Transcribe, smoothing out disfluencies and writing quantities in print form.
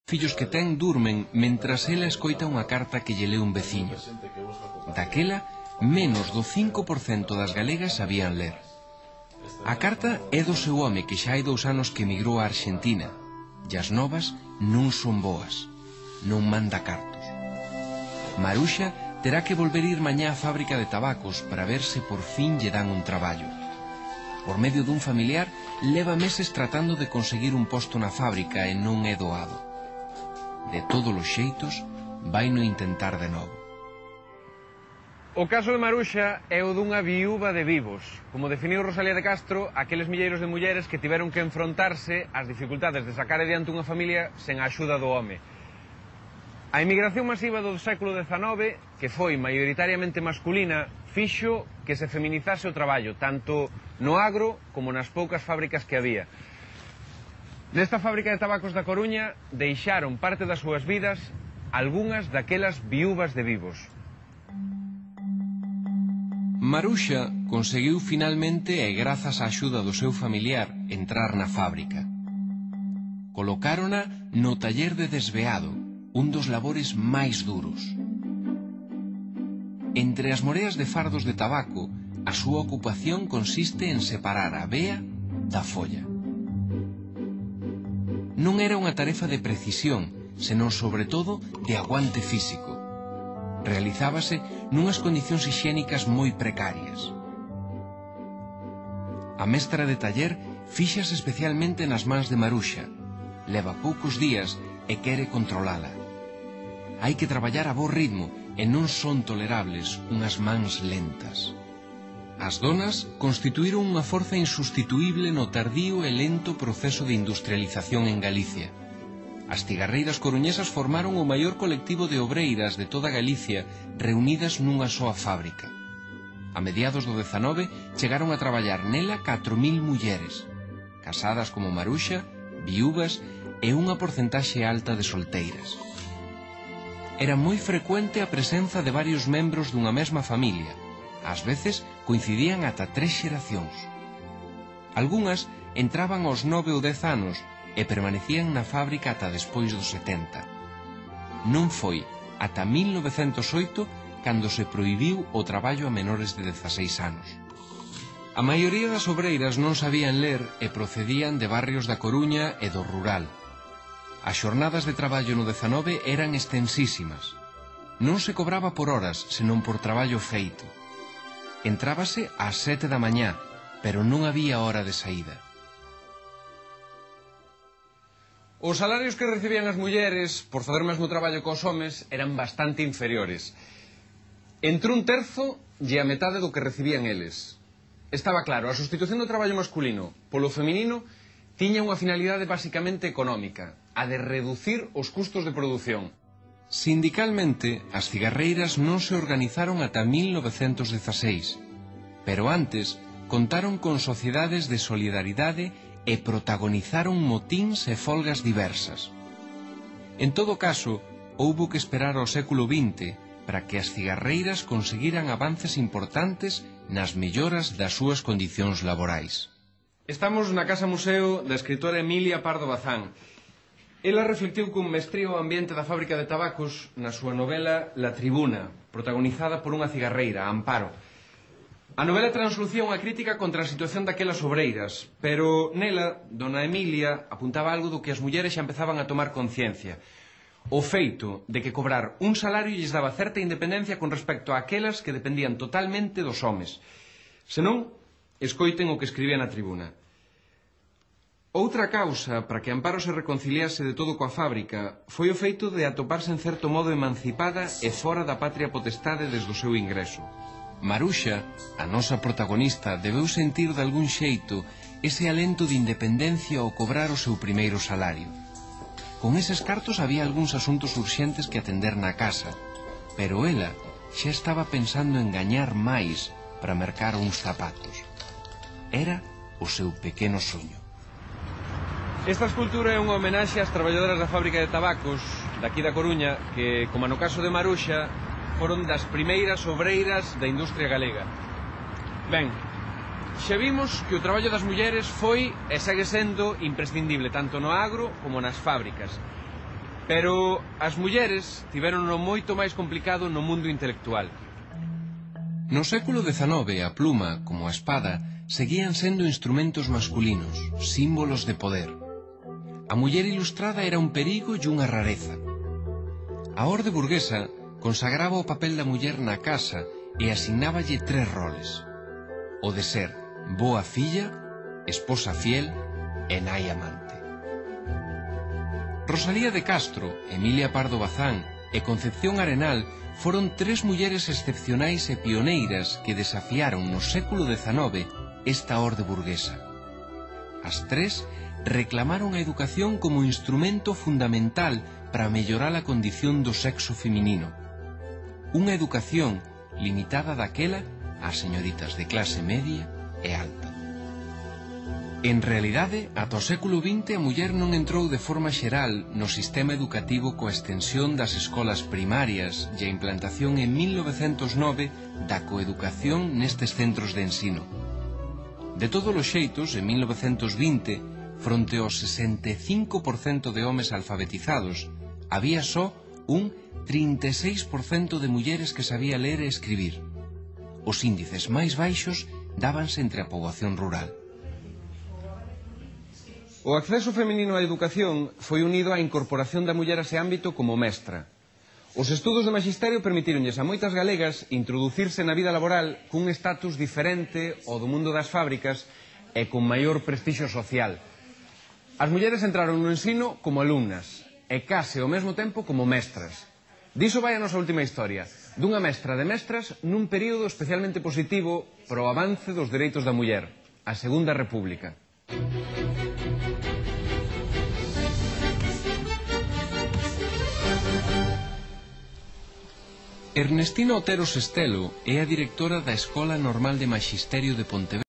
fillos que ten durmen mentras ela escoita unha carta que lle leu un veciño. Daquela, menos do 5% das galegas sabían ler. A carta é do seu home que xa hai 2 anos que emigrou a Argentina, e as novas non son boas, non manda cartos. Maruxa terá que volver ir mañá á fábrica de tabacos para ver se por fin lle dan un traballo. Por medio dun familiar, leva meses tratando de conseguir un posto na fábrica e non é doado. De todos os xeitos, vai no intentar de novo. O caso de Maruxa é o dunha viúva de vivos. Como definiu Rosalía de Castro, aqueles milleiros de mulleres que tiveron que enfrontarse ás dificultades de sacar adiante unha familia sen a axuda do home. A emigración masiva do século XIX, que foi maioritariamente masculina, fixo que se feminizase o traballo, tanto no agro como nas poucas fábricas que había. Nesta fábrica de tabacos da Coruña deixaron parte das súas vidas algunhas daquelas viúvas de vivos. Maruxa conseguiu finalmente e grazas á axuda do seu familiar entrar na fábrica. Colocárona no taller de desveado, un dos labores máis duros. Entre as moreas de fardos de tabaco, a súa ocupación consiste en separar a bea da folla. Non era unha tarefa de precisión, senón sobre todo de aguante físico. Realizábase nunhas condicións hixiénicas moi precarias. A mestra de taller fíxase especialmente nas mans de Maruxa. Leva poucos días e quere controlala. Hai que traballar a bo ritmo e non son tolerables unhas mans lentas. As donas constituíron unha forza insustituíble no tardío e lento proceso de industrialización en Galicia. As cigarreiras coruñesas formaron o maior colectivo de obreiras de toda Galicia reunidas nunha soa fábrica. A mediados do XIX chegaron a traballar nela 4.000 mulleres, casadas como Maruxa, viúvas e unha porcentaxe alta de solteiras. Era moi frecuente a presenza de varios membros dunha mesma familia. Ás veces coincidían ata 3 xeracións. Algunhas entraban aos 9 ou 10 anos e permanecían na fábrica ata despois dos 70. Non foi ata 1908 cando se prohibiu o traballo a menores de 16 anos. A maioría das obreiras non sabían ler e procedían de barrios da Coruña e do rural. As xornadas de traballo no 19 eran extensísimas. Non se cobraba por horas, senón por traballo feito. Entrábase ás 7 da mañá, pero non había hora de saída. Os salarios que recibían as mulleres por fazer o mesmo traballo que os homes eran bastante inferiores. Entre 1/3 e a metade do que recibían eles. Estaba claro, a sustitución do traballo masculino polo feminino tiña unha finalidade basicamente económica, a de reducir os custos de produción. Sindicalmente, as cigarreiras non se organizaron ata 1916, pero antes contaron con sociedades de solidaridade e protagonizaron motíns e folgas diversas. En todo caso, houbo que esperar ao século XX para que as cigarreiras conseguiran avances importantes nas melloras das súas condicións laborais. Estamos na Casa Museo da escritora Emilia Pardo Bazán. Ela reflectiu con mestría o ambiente da fábrica de tabacos na súa novela La Tribuna, protagonizada por unha cigarreira, Amparo. A novela translucía unha crítica contra a situación daquelas obreiras, pero nela, dona Emilia apuntaba algo do que as mulleres xa empezaban a tomar conciencia. O feito de que cobrar un salario lles daba certa independencia con respecto a aquelas que dependían totalmente dos homes. Senón, escoiten o que escribía na Tribuna. Outra causa para que Amparo se reconciliase de todo coa fábrica foi o feito de atoparse en certo modo emancipada e fora da patria potestade desde o seu ingreso. Maruxa, a nosa protagonista, debeu sentir de algún xeito ese alento de independencia ao cobrar o seu primeiro salario. Con eses cartos había algúns asuntos urxentes que atender na casa, pero ela xa estaba pensando en gañar máis para mercar uns zapatos. Era o seu pequeno soño. Esta escultura é unha homenaxe ás traballadoras da fábrica de tabacos daqui da Coruña que, como no caso de Maruxa, foron das primeiras obreiras da industria galega. Ben, xa vimos que o traballo das mulleres foi e segue sendo imprescindible tanto no agro como nas fábricas. Pero as mulleres tiverono moito máis complicado no mundo intelectual. No século XIX, a pluma, como a espada, seguían sendo instrumentos masculinos, símbolos de poder. A muller ilustrada era un perigo e unha rareza. A orde burguesa consagraba o papel da muller na casa e asignáballe 3 roles: o de ser boa filla, esposa fiel e nai amante. Rosalía de Castro, Emilia Pardo Bazán e Concepción Arenal foron 3 mulleres excepcionais e pioneiras que desafiaron no século XIX esta orde burguesa. As 3 reclamaron a educación como instrumento fundamental para mellorar a condición do sexo feminino. Unha educación limitada daquela ás señoritas de clase media e alta. En realidade, ata o século XX a muller non entrou de forma xeral no sistema educativo coa extensión das escolas primarias e a implantación en 1909 da coeducación nestes centros de ensino. De todos os xeitos, en 1920, fronte ao 65% de homes alfabetizados, había só un 36% de mulleres que sabía ler e escribir. Os índices máis baixos dábanse entre a poboación rural. O acceso feminino á educación foi unido á incorporación da muller a ese ámbito como mestra. Os estudos de maxisterio permitironlles a moitas galegas introducirse na vida laboral cun estatus diferente ao do mundo das fábricas e con maior prestixio social. As mulleres entraron no ensino como alumnas e case ao mesmo tempo como mestras. Diso vai a nosa última historia, dunha mestra de mestras nun período especialmente positivo para o avance dos dereitos da muller, a Segunda República. Ernestina Otero Sestelo é a directora da Escola Normal de Maxisterio de Pontevedra.